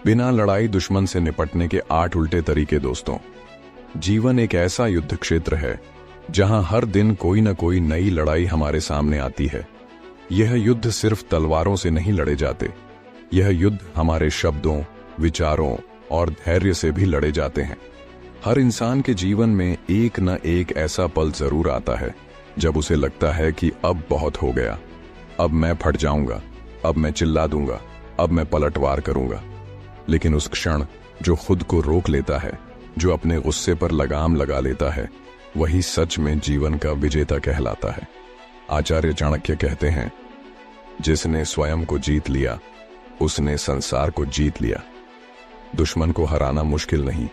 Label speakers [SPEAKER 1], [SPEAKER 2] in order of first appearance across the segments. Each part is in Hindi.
[SPEAKER 1] बिना लड़ाई दुश्मन से निपटने के 8 उल्टे तरीके। दोस्तों, जीवन एक ऐसा युद्ध क्षेत्र है जहां हर दिन कोई न कोई नई लड़ाई हमारे सामने आती है। यह युद्ध सिर्फ तलवारों से नहीं लड़े जाते, यह युद्ध हमारे शब्दों, विचारों और धैर्य से भी लड़े जाते हैं। हर इंसान के जीवन में एक न एक ऐसा पल जरूर आता है जब उसे लगता है कि अब बहुत हो गया, अब मैं फट जाऊंगा, अब मैं चिल्ला दूंगा, अब मैं पलटवार करूंगा। लेकिन उस क्षण जो खुद को रोक लेता है, जो अपने गुस्से पर लगाम लगा लेता है, वही सच में जीवन का विजेता कहलाता है। आचार्य चाणक्य कहते हैं, जिसने स्वयं को जीत लिया उसने संसार को जीत लिया। दुश्मन को हराना मुश्किल नहीं,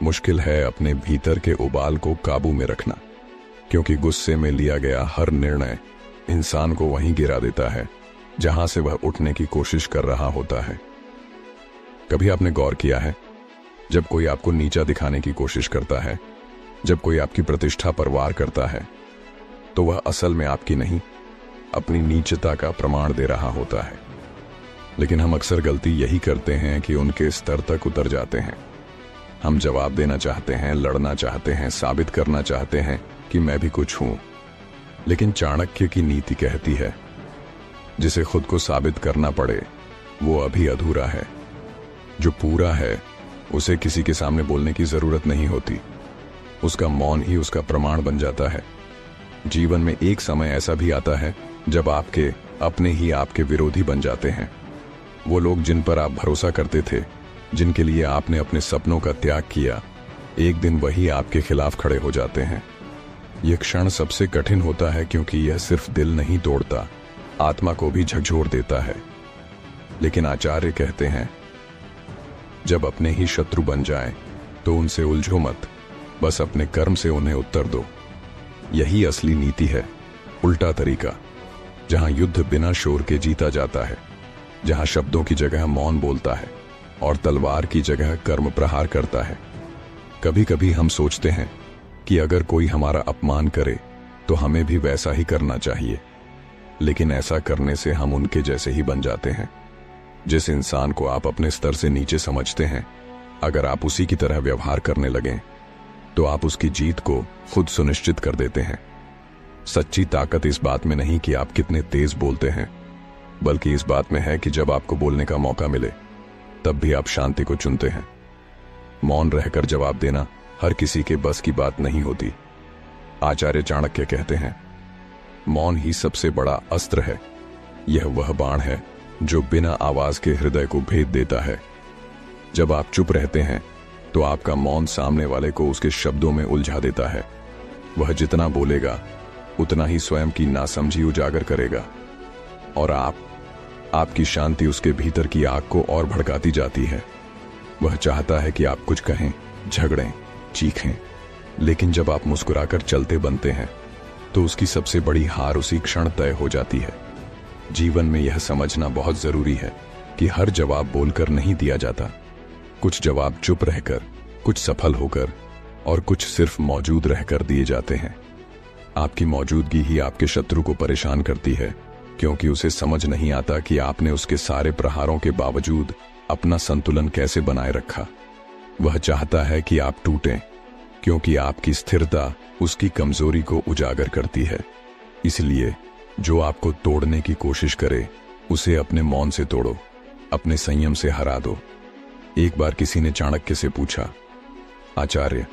[SPEAKER 1] मुश्किल है अपने भीतर के उबाल को काबू में रखना, क्योंकि गुस्से में लिया गया हर निर्णय इंसान को वहीं गिरा देता है जहां से वह उठने की कोशिश कर रहा होता है। कभी आपने गौर किया है, जब कोई आपको नीचा दिखाने की कोशिश करता है, जब कोई आपकी प्रतिष्ठा पर वार करता है, तो वह असल में आपकी नहीं, अपनी नीचता का प्रमाण दे रहा होता है। लेकिन हम अक्सर गलती यही करते हैं कि उनके स्तर तक उतर जाते हैं। हम जवाब देना चाहते हैं, लड़ना चाहते हैं, साबित करना चाहते हैं कि मैं भी कुछ हूं। लेकिन चाणक्य की नीति कहती है, जिसे खुद को साबित करना पड़े वो अभी अधूरा है। जो पूरा है उसे किसी के सामने बोलने की जरूरत नहीं होती, उसका मौन ही उसका प्रमाण बन जाता है। जीवन में एक समय ऐसा भी आता है जब आपके अपने ही आपके विरोधी बन जाते हैं। वो लोग जिन पर आप भरोसा करते थे, जिनके लिए आपने अपने सपनों का त्याग किया, एक दिन वही आपके खिलाफ खड़े हो जाते हैं। यह क्षण सबसे कठिन होता है, क्योंकि यह सिर्फ दिल नहीं तोड़ता, आत्मा को भी झकझोर देता है। लेकिन आचार्य कहते हैं, जब अपने ही शत्रु बन जाएं, तो उनसे उलझो मत, बस अपने कर्म से उन्हें उत्तर दो। यही असली नीति है, उल्टा तरीका, जहां युद्ध बिना शोर के जीता जाता है, जहां शब्दों की जगह मौन बोलता है और तलवार की जगह कर्म प्रहार करता है। कभी कभी हम सोचते हैं कि अगर कोई हमारा अपमान करे तो हमें भी वैसा ही करना चाहिए, लेकिन ऐसा करने से हम उनके जैसे ही बन जाते हैं। जिस इंसान को आप अपने स्तर से नीचे समझते हैं, अगर आप उसी की तरह व्यवहार करने लगें तो आप उसकी जीत को खुद सुनिश्चित कर देते हैं। सच्ची ताकत इस बात में नहीं कि आप कितने तेज बोलते हैं, बल्कि इस बात में है कि जब आपको बोलने का मौका मिले तब भी आप शांति को चुनते हैं। मौन रहकर जवाब देना हर किसी के बस की बात नहीं होती। आचार्य चाणक्य कहते हैं, मौन ही सबसे बड़ा अस्त्र है। यह वह बाण है जो बिना आवाज के हृदय को भेद देता है। जब आप चुप रहते हैं तो आपका मौन सामने वाले को उसके शब्दों में उलझा देता है। वह जितना बोलेगा उतना ही स्वयं की नासमझी उजागर करेगा, और आपकी शांति उसके भीतर की आग को और भड़काती जाती है। वह चाहता है कि आप कुछ कहें, झगड़ें, चीखें, लेकिन जब आप मुस्कुराकर चलते बनते हैं तो उसकी सबसे बड़ी हार उसी क्षण तय हो जाती है। जीवन में यह समझना बहुत जरूरी है कि हर जवाब बोलकर नहीं दिया जाता। कुछ जवाब चुप रहकर, कुछ सफल होकर और कुछ सिर्फ मौजूद रहकर दिए जाते हैं। आपकी मौजूदगी ही आपके शत्रु को परेशान करती है, क्योंकि उसे समझ नहीं आता कि आपने उसके सारे प्रहारों के बावजूद अपना संतुलन कैसे बनाए रखा। वह चाहता है कि आप टूटें, क्योंकि आपकी स्थिरता उसकी कमजोरी को उजागर करती है। इसलिए जो आपको तोड़ने की कोशिश करे उसे अपने मौन से तोड़ो, अपने संयम से हरा दो। एक बार किसी ने चाणक्य से पूछा, आचार्य,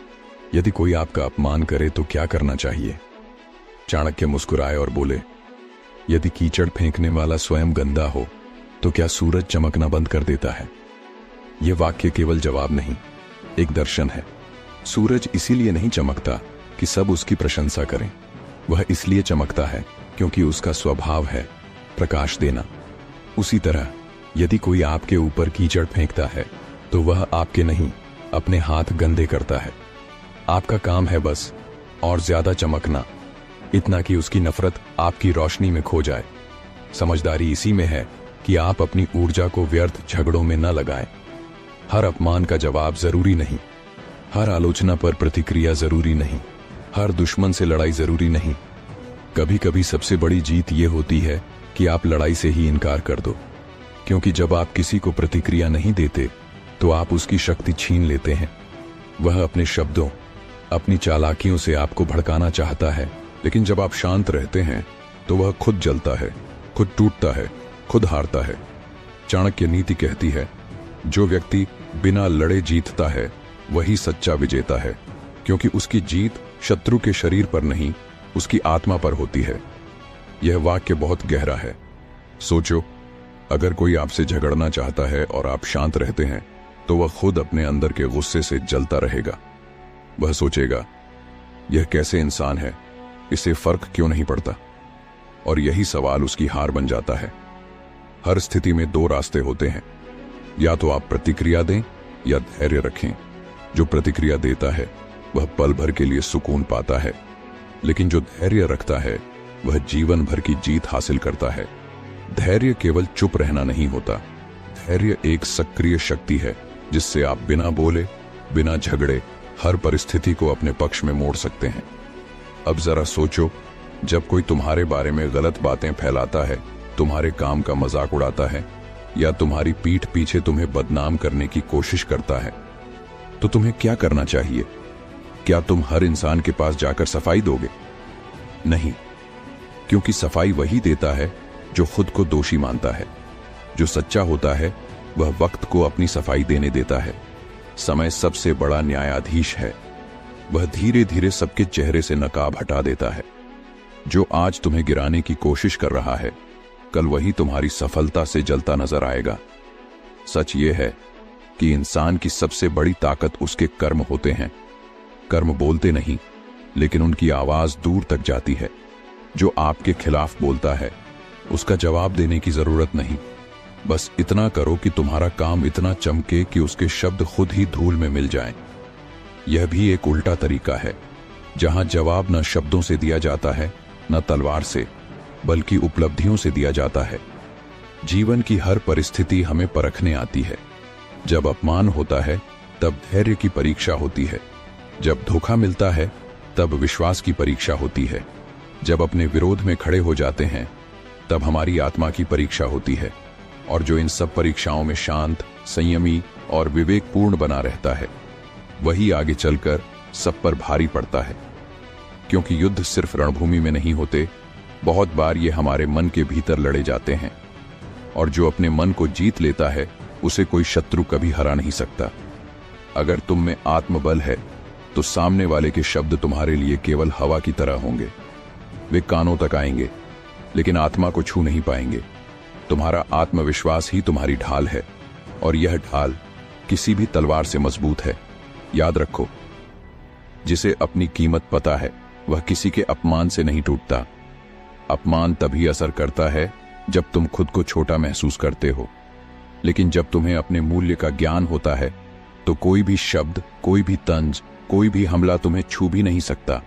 [SPEAKER 1] यदि कोई आपका अपमान करे तो क्या करना चाहिए? चाणक्य मुस्कुराए और बोले, यदि कीचड़ फेंकने वाला स्वयं गंदा हो तो क्या सूरज चमकना बंद कर देता है? यह वाक्य केवल जवाब नहीं, एक दर्शन है। सूरज इसीलिए नहीं चमकता कि सब उसकी प्रशंसा करें, वह इसलिए चमकता है क्योंकि उसका स्वभाव है प्रकाश देना। उसी तरह यदि कोई आपके ऊपर कीचड़ फेंकता है तो वह आपके नहीं, अपने हाथ गंदे करता है। आपका काम है बस और ज्यादा चमकना, इतना कि उसकी नफरत आपकी रोशनी में खो जाए। समझदारी इसी में है कि आप अपनी ऊर्जा को व्यर्थ झगड़ों में न लगाएं। हर अपमान का जवाब जरूरी नहीं, हर आलोचना पर प्रतिक्रिया जरूरी नहीं, हर दुश्मन से लड़ाई जरूरी नहीं। कभी कभी सबसे बड़ी जीत ये होती है कि आप लड़ाई से ही इनकार कर दो, क्योंकि जब आप किसी को प्रतिक्रिया नहीं देते तो आप उसकी शक्ति छीन लेते हैं। वह अपने शब्दों, अपनी चालाकियों से आपको भड़काना चाहता है, लेकिन जब आप शांत रहते हैं तो वह खुद जलता है, खुद टूटता है, खुद हारता है। चाणक्य नीति कहती है, जो व्यक्ति बिना लड़े जीतता है वही सच्चा विजेता है, क्योंकि उसकी जीत शत्रु के शरीर पर नहीं, उसकी आत्मा पर होती है। यह वाक्य बहुत गहरा है। सोचो, अगर कोई आपसे झगड़ना चाहता है और आप शांत रहते हैं तो वह खुद अपने अंदर के गुस्से से जलता रहेगा। वह सोचेगा, यह कैसे इंसान है, इसे फर्क क्यों नहीं पड़ता। और यही सवाल उसकी हार बन जाता है। हर स्थिति में दो रास्ते होते हैं, या तो आप प्रतिक्रिया दें या धैर्य रखें। जो प्रतिक्रिया देता है वह पल भर के लिए सुकून पाता है, लेकिन जो धैर्य रखता है वह जीवन भर की जीत हासिल करता है। धैर्य केवल चुप रहना नहीं होता, धैर्य एक सक्रिय शक्ति है जिससे आप बिना बोले, बिना झगड़े हर परिस्थिति को अपने पक्ष में मोड़ सकते हैं। अब जरा सोचो, जब कोई तुम्हारे बारे में गलत बातें फैलाता है, तुम्हारे काम का मजाक उड़ाता है या तुम्हारी पीठ पीछे तुम्हें बदनाम करने की कोशिश करता है, तो तुम्हें क्या करना चाहिए? क्या तुम हर इंसान के पास जाकर सफाई दोगे? नहीं, क्योंकि सफाई वही देता है जो खुद को दोषी मानता है। जो सच्चा होता है वह वक्त को अपनी सफाई देने देता है। समय सबसे बड़ा न्यायाधीश है, वह धीरे धीरे सबके चेहरे से नकाब हटा देता है। जो आज तुम्हें गिराने की कोशिश कर रहा है, कल वही तुम्हारी सफलता से जलता नजर आएगा। सच यह है कि इंसान की सबसे बड़ी ताकत उसके कर्म होते हैं। कर्म बोलते नहीं, लेकिन उनकी आवाज दूर तक जाती है। जो आपके खिलाफ बोलता है उसका जवाब देने की जरूरत नहीं, बस इतना करो कि तुम्हारा काम इतना चमके कि उसके शब्द खुद ही धूल में मिल जाएं। यह भी एक उल्टा तरीका है, जहां जवाब न शब्दों से दिया जाता है न तलवार से, बल्कि उपलब्धियों से दिया जाता है। जीवन की हर परिस्थिति हमें परखने आती है। जब अपमान होता है तब धैर्य की परीक्षा होती है, जब धोखा मिलता है तब विश्वास की परीक्षा होती है, जब अपने विरोध में खड़े हो जाते हैं तब हमारी आत्मा की परीक्षा होती है। और जो इन सब परीक्षाओं में शांत, संयमी और विवेकपूर्ण बना रहता है, वही आगे चलकर सब पर भारी पड़ता है। क्योंकि युद्ध सिर्फ रणभूमि में नहीं होते, बहुत बार ये हमारे मन के भीतर लड़े जाते हैं। और जो अपने मन को जीत लेता है उसे कोई शत्रु कभी हरा नहीं सकता। अगर तुम में आत्मबल है तो सामने वाले के शब्द तुम्हारे लिए केवल हवा की तरह होंगे। वे कानों तक आएंगे लेकिन आत्मा को छू नहीं पाएंगे। तुम्हारा आत्मविश्वास ही तुम्हारी ढाल है, और यह ढाल किसी भी तलवार से मजबूत है। याद रखो, जिसे अपनी कीमत पता है वह किसी के अपमान से नहीं टूटता। अपमान तभी असर करता है जब तुम खुद को छोटा महसूस करते हो, लेकिन जब तुम्हें अपने मूल्य का ज्ञान होता है तो कोई भी शब्द, कोई भी तंज, कोई भी हमला तुम्हें छू भी नहीं सकता।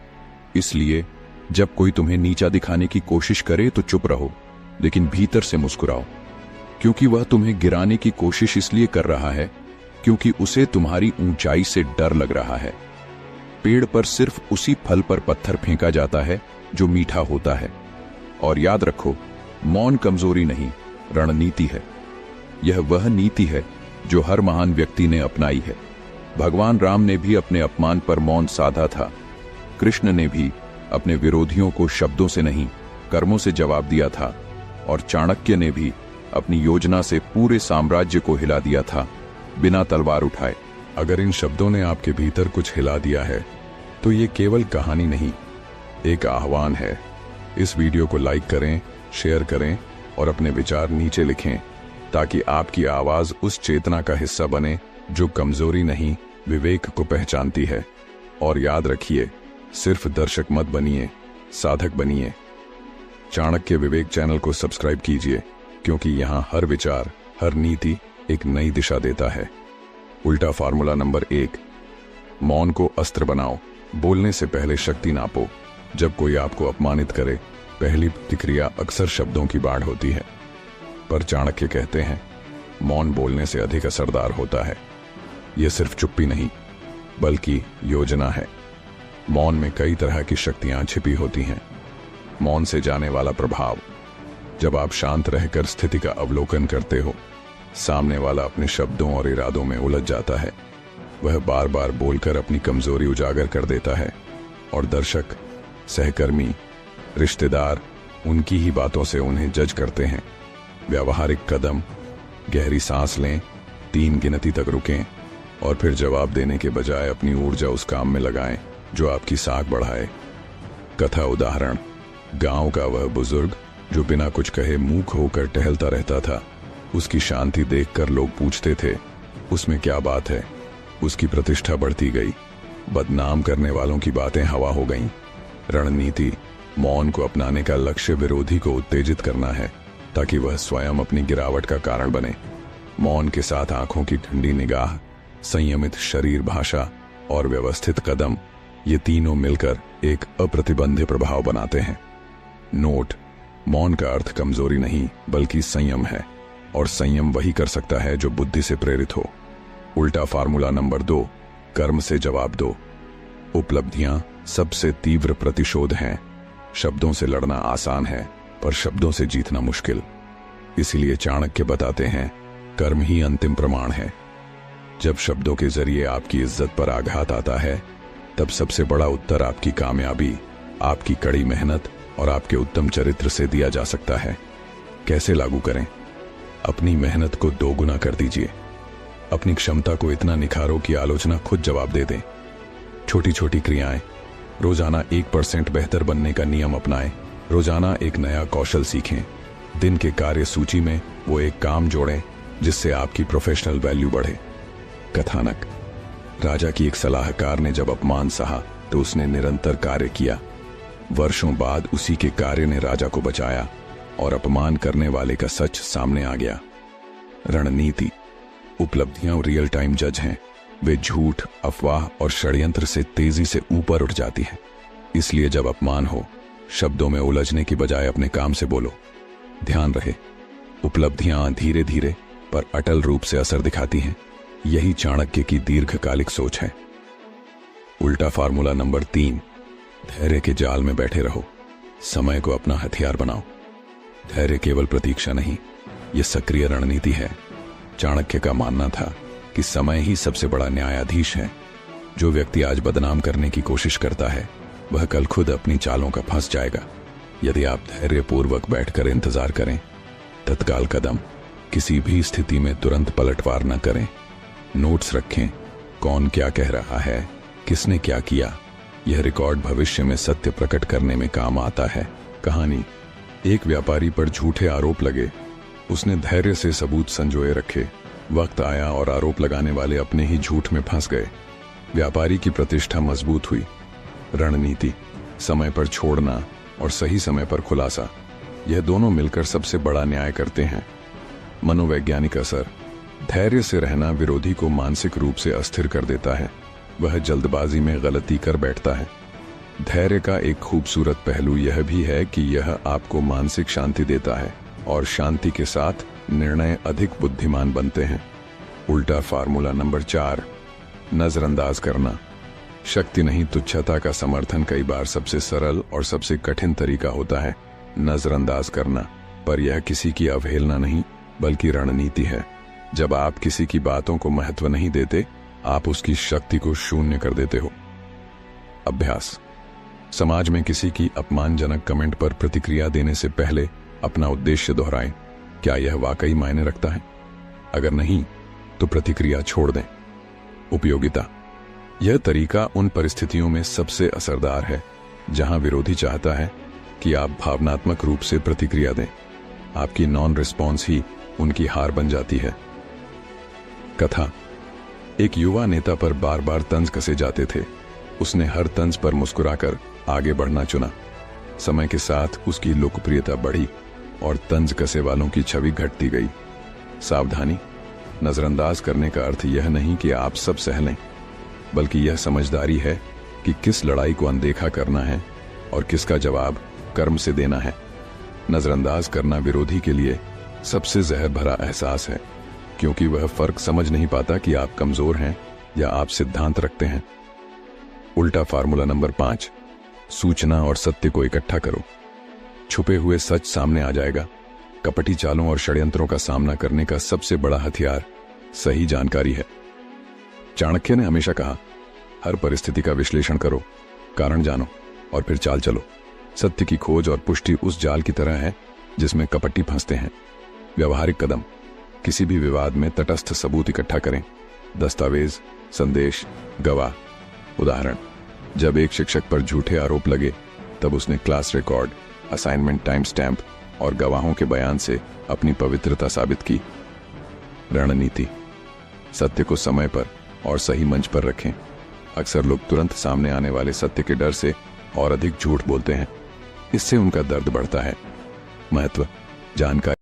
[SPEAKER 1] इसलिए जब कोई तुम्हें नीचा दिखाने की कोशिश करे तो चुप रहो, लेकिन भीतर से मुस्कुराओ, क्योंकि वह तुम्हें गिराने की कोशिश इसलिए कर रहा है क्योंकि उसे तुम्हारी ऊंचाई से डर लग रहा है। पेड़ पर सिर्फ उसी फल पर पत्थर फेंका जाता है जो मीठा होता है। और याद रखो, मौन कमजोरी नहीं, रणनीति है। यह वह नीति है जो हर महान व्यक्ति ने अपनाई है। भगवान राम ने भी अपने अपमान पर मौन साधा था। कृष्ण ने भी अपने विरोधियों को शब्दों से नहीं, कर्मों से जवाब दिया था। और चाणक्य ने भी अपनी योजना से पूरे साम्राज्य को हिला दिया था, बिना तलवार उठाए। अगर इन शब्दों ने आपके भीतर कुछ हिला दिया है तो ये केवल कहानी नहीं, एक आह्वान है। इस वीडियो को लाइक करें, शेयर करें और अपने विचार नीचे लिखें, ताकि आपकी आवाज उस चेतना का हिस्सा बने जो कमजोरी नहीं, विवेक को पहचानती है। और याद रखिए, सिर्फ दर्शक मत बनिए, साधक बनिए। चाणक्य विवेक चैनल को सब्सक्राइब कीजिए, क्योंकि यहाँ हर विचार, हर नीति एक नई दिशा देता है। उल्टा फार्मूला नंबर 1, मौन को अस्त्र बनाओ। बोलने से पहले शक्ति नापो। जब कोई आपको अपमानित करे, पहली प्रतिक्रिया अक्सर शब्दों की बाढ़ होती है, पर चाणक्य कहते हैं मौन बोलने से अधिक असरदार होता है। यह सिर्फ चुप्पी नहीं, बल्कि योजना है। मौन में कई तरह की शक्तियां छिपी होती हैं। मौन से जाने वाला प्रभाव। जब आप शांत रहकर स्थिति का अवलोकन करते हो सामने वाला अपने शब्दों और इरादों में उलझ जाता है। वह बार बार बोलकर अपनी कमजोरी उजागर कर देता है और दर्शक, सहकर्मी, रिश्तेदार उनकी ही बातों से उन्हें जज करते हैं। व्यावहारिक कदम, गहरी सांस लें, 3 गिनती तक रुकें और फिर जवाब देने के बजाय अपनी ऊर्जा उस काम में लगाएं जो आपकी साख बढ़ाए। कथा उदाहरण, गांव का वह बुजुर्ग जो बिना कुछ कहे मूक होकर टहलता रहता था, उसकी शांति देखकर लोग पूछते थे, उसमें क्या बात है? उसकी प्रतिष्ठा बढ़ती गई। बदनाम करने वालों की बातें हवा हो गईं। रणनीति, मौन को अपनाने का लक्ष्य विरोधी को उत्तेजित करना है ताकि वह स्वयं अपनी गिरावट का कारण बने। मौन के साथ आंखों की ठंडी निगाह, संयमित शरीर भाषा और व्यवस्थित कदम, ये तीनों मिलकर एक अप्रतिबंधित प्रभाव बनाते हैं। नोट, मौन का अर्थ कमजोरी नहीं बल्कि संयम है, और संयम वही कर सकता है जो बुद्धि से प्रेरित हो। उल्टा फार्मूला नंबर 2, कर्म से जवाब दो। उपलब्धियां सबसे तीव्र प्रतिशोध हैं। शब्दों से लड़ना आसान है पर शब्दों से जीतना मुश्किल। इसीलिए चाणक्य बताते हैं, कर्म ही अंतिम प्रमाण है। जब शब्दों के जरिए आपकी इज्जत पर आघात आता है, तब सबसे बड़ा उत्तर आपकी कामयाबी, आपकी कड़ी मेहनत और आपके उत्तम चरित्र से दिया जा सकता है। कैसे लागू करें? अपनी मेहनत को 2 गुना कर दीजिए। अपनी क्षमता को इतना निखारो कि आलोचना खुद जवाब दे दें। छोटी छोटी क्रियाएं, रोजाना 1% बेहतर बनने का नियम अपनाएं। रोजाना एक नया कौशल सीखें। दिन के कार्य सूची में वो एक काम जोड़ें जिससे आपकी प्रोफेशनल वैल्यू बढ़े। कथानक, राजा की एक सलाहकार ने जब अपमान सहा तो उसने निरंतर कार्य किया। वर्षों बाद उसी के कार्य ने राजा को बचाया और अपमान करने वाले का सच सामने आ गया। रणनीति, उपलब्धियां रियल टाइम जज हैं। वे झूठ, अफवाह और षड्यंत्र से तेजी से ऊपर उठ जाती हैं। इसलिए जब अपमान हो, शब्दों में उलझने की बजाय अपने काम से बोलो। ध्यान रहे, उपलब्धियां धीरे धीरे पर अटल रूप से असर दिखाती हैं। यही चाणक्य की दीर्घकालिक सोच है। उल्टा फार्मूला नंबर 3, धैर्य के जाल में बैठे रहो। समय को अपना हथियार बनाओ। धैर्य केवल प्रतीक्षा नहीं, यह सक्रिय रणनीति है। चाणक्य का मानना था कि समय ही सबसे बड़ा न्यायाधीश है। जो व्यक्ति आज बदनाम करने की कोशिश करता है, वह कल खुद अपनी चालों का फंस जाएगा। यदि आप धैर्यपूर्वक बैठकर इंतजार करें, तत्काल कदम, किसी भी स्थिति में तुरंत पलटवार न करें। नोट्स रखें, कौन क्या कह रहा है, किसने क्या किया। यह रिकॉर्ड भविष्य में सत्य प्रकट करने में काम आता है। कहानी, एक व्यापारी पर झूठे आरोप लगे। उसने धैर्य से सबूत संजोए रखे। वक्त आया और आरोप लगाने वाले अपने ही झूठ में फंस गए। व्यापारी की प्रतिष्ठा मजबूत हुई। रणनीति, समय पर छोड़ना और सही समय पर खुलासा, यह दोनों मिलकर सबसे बड़ा न्याय करते हैं। मनोवैज्ञानिक असर, धैर्य से रहना विरोधी को मानसिक रूप से अस्थिर कर देता है। वह जल्दबाजी में गलती कर बैठता है। धैर्य का एक खूबसूरत पहलू यह भी है कि यह आपको मानसिक शांति देता है और शांति के साथ निर्णय अधिक बुद्धिमान बनते हैं। उल्टा फार्मूला नंबर 4, नजरअंदाज करना। शक्ति नहीं, तुच्छता का समर्थन कई बार सबसे सरल और सबसे कठिन तरीका होता है। नजरअंदाज करना, पर यह किसी की अवहेलना नहीं बल्कि रणनीति है। जब आप किसी की बातों को महत्व नहीं देते, आप उसकी शक्ति को शून्य कर देते हो। अभ्यास, समाज में किसी की अपमानजनक कमेंट पर प्रतिक्रिया देने से पहले अपना उद्देश्य दोहराएं। क्या यह वाकई मायने रखता है? अगर नहीं, तो प्रतिक्रिया छोड़ दें। उपयोगिता, यह तरीका उन परिस्थितियों में सबसे असरदार है जहां विरोधी चाहता है कि आप भावनात्मक रूप से प्रतिक्रिया दें। आपकी नॉन रिस्पॉन्स ही उनकी हार बन जाती है। कथा, एक युवा नेता पर बार बार तंज कसे जाते थे। उसने हर तंज पर मुस्कुराकर आगे बढ़ना चुना। समय के साथ उसकी लोकप्रियता बढ़ी और तंज कसे वालों की छवि घटती गई। सावधानी, नजरअंदाज करने का अर्थ यह नहीं कि आप सब सह लें, बल्कि यह समझदारी है कि किस लड़ाई को अनदेखा करना है और किसका जवाब कर्म से देना है। नजरअंदाज करना विरोधी के लिए सबसे जहर भरा एहसास है, क्योंकि वह फर्क समझ नहीं पाता कि आप कमजोर हैं या आप सिद्धांत रखते हैं। उल्टा फार्मूला नंबर 5, सूचना और सत्य को इकट्ठा करो। छुपे हुए सच सामने आ जाएगा। कपटी चालों और षड्यंत्रों का सामना करने का सबसे बड़ा हथियार सही जानकारी है। चाणक्य ने हमेशा कहा, हर परिस्थिति का विश्लेषण करो, कारण जानो और फिर चाल चलो। सत्य की खोज और पुष्टि उस जाल की तरह है जिसमें कपटी फंसते हैं। व्यवहारिक कदम: किसी भी विवाद में तटस्थ सबूत इकट्ठा करें, दस्तावेज, संदेश, गवाह। उदाहरण: जब एक शिक्षक पर झूठे आरोप लगे तब उसने class record, assignment time stamp और गवाहों के बयान से अपनी पवित्रता साबित की। रणनीति: सत्य को समय पर और सही मंच पर रखें। अक्सर लोग तुरंत सामने आने वाले सत्य के डर से और अधिक झूठ बोलते हैं। इससे उनका दर्द बढ़ता है। महत्व: जानकारी